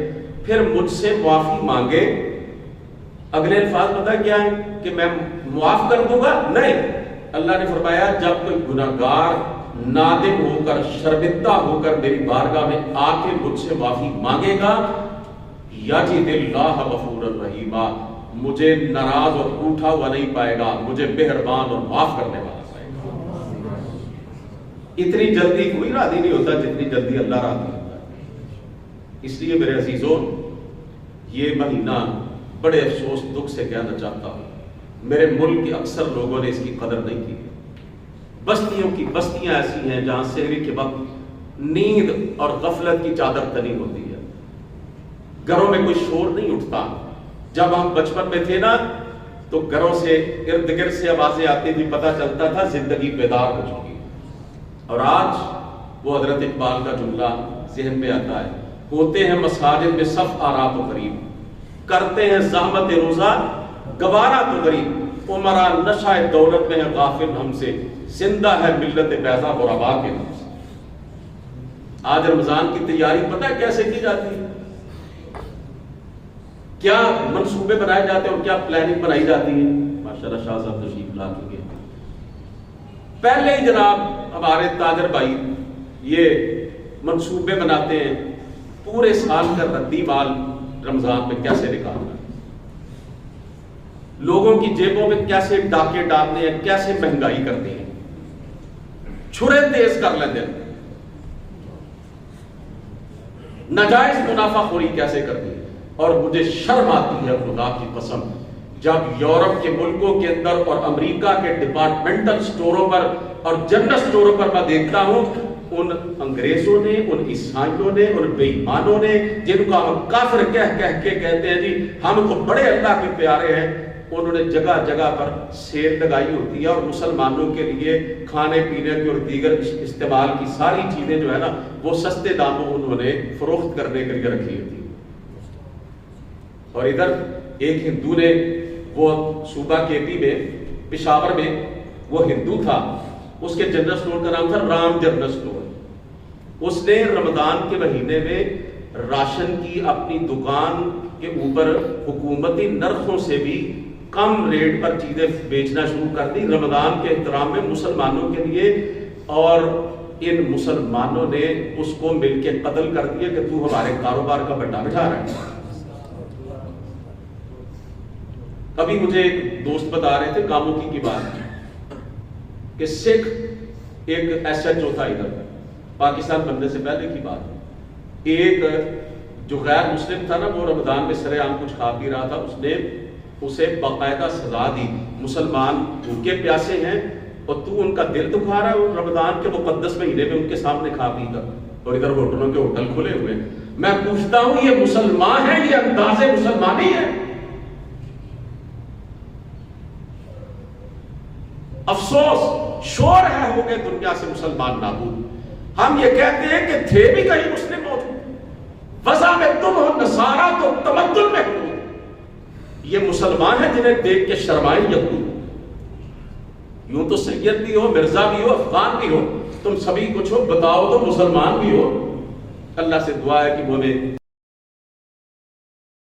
S1: پھر مجھ سے معافی مانگے، اگلے الفاظ پتہ کیا ہے کہ میں معاف کر دوں گا؟ نہیں، اللہ نے فرمایا جب کوئی گناہگار نادم ہو کر شرمندہ ہو کر میری بارگاہ میں آ کے مجھ سے معافی مانگے گا، یجد اللہ غفورا رحیما، مجھے ناراض اور روٹھا ہوا نہیں پائے گا، مجھے مہربان اور معاف کرنے والا پائے گا۔ اتنی جلدی کوئی راضی نہیں ہوتا جتنی جلدی اللہ راضی ہوتا ہے۔ اس لیے میرے عزیزوں یہ مہینہ بڑے افسوس دکھ سے کہنا چاہتا ہوں میرے ملک کے اکثر لوگوں نے اس کی قدر نہیں کی۔ بستیوں کی بستیاں ایسی ہیں جہاں سحری کے وقت نیند اور غفلت کی چادر تنی ہوتی ہے، گھروں میں کوئی شور نہیں اٹھتا۔ جب ہم بچپن میں تھے نا تو گھروں سے ارد گرد سے آوازیں آتی تھی، پتہ چلتا تھا زندگی بیدار ہو چکی۔ اور آج وہ حضرت اقبال کا جملہ ذہن میں آتا ہے، ہوتے ہیں مساجد میں صف آرا تو غریب، کرتے ہیں زحمت روزہ گوارا تو غریب، عمرہ نشہ دولت میں ہے غافل ہم سے، زندہ ہے ملت بیضا غربا کے نام سے۔ آج رمضان کی تیاری پتہ ہے کیسے کی جاتی ہے؟ کیا منصوبے بنائے جاتے ہیں اور کیا پلاننگ بنائی جاتی ہے؟ ماشاءاللہ شاہ صاحب تشریف لا چکے ہیں۔ پہلے ہی جناب ہمارے تاجر بھائی یہ منصوبے بناتے ہیں پورے سال کا ردی مال رمضان میں کیسے نکالنا ہے، لوگوں کی جیبوں میں کیسے ڈاکے ڈالنے ہیں، کیسے مہنگائی کرنی ہے، چھرے تیز کر لیتے ہیں، ناجائز منافع خوری کیسے کرنی ہے۔ اور مجھے شرم آتی ہے خدا کی قسم جب یورپ کے ملکوں کے اندر اور امریکہ کے ڈپارٹمنٹل سٹوروں پر اور جنرل سٹوروں پر میں دیکھتا ہوں ان انگریزوں نے، ان عیسائیوں نے، ان بے ایمانوں نے جن کو ہم کافر کہہ کے کہتے ہیں جی ہم تو بڑے اللہ کے پیارے ہیں، انہوں نے جگہ جگہ پر سیل لگائی ہوتی ہے اور مسلمانوں کے لیے کھانے پینے کی اور دیگر استعمال کی ساری چیزیں جو ہے نا وہ سستے داموں انہوں نے فروخت کرنے کے لیے رکھی ہوتی ہے۔ اور ادھر ایک ہندو نے، وہ صوبہ کے پی میں پشاور میں وہ ہندو تھا، اس کے جنرل سٹور کا نام تھا رام جنرل سٹور۔ اس نے رمضان کے مہینے میں راشن کی اپنی دکان کے اوپر حکومتی نرخوں سے بھی کم ریٹ پر چیزیں بیچنا شروع کر دی رمضان کے احترام میں مسلمانوں کے لیے، اور ان مسلمانوں نے اس کو مل کے قتل کر دیا کہ تو ہمارے کاروبار کا بٹا بٹھا رہا ہے۔ ابھی مجھے ایک دوست بتا رہے تھے کاموکی کی بات کہ سکھ ایک ایس ایچ او تھا ادھر، پاکستان بننے سے پہلے کی بات، ایک جو غیر مسلم تھا نا وہ رمضان میں سرے عام کچھ کھا پی رہا تھا، اس نے اسے باقاعدہ سزا دی، مسلمان بھوکے پیاسے ہیں اور تو ان کا دل دکھا رہا ہے رمضان کے مقدس مہینے میں ان کے سامنے کھا پی کر، اور ادھر ہوٹلوں کے ہوٹل کھلے ہوئے۔ میں پوچھتا ہوں یہ مسلمان ہیں، یہ انداز مسلمانی ہے؟ افسوس شور ہے ہو گئے دنیا سے مسلمان نابود۔ ہم یہ کہتے ہیں کہ تھے بھی کہیں مسلم موجود، وضع میں تم ہو نصارا تو تمدن میں ہو، یہ مسلمان ہیں جنہیں دیکھ کے شرمائیں یہود۔ یوں تو سید بھی ہو، مرزا بھی ہو، افغان بھی ہو، تم سبھی کچھ ہو، بتاؤ تو مسلمان بھی ہو۔ اللہ سے دعا ہے کہ وہ ہمیں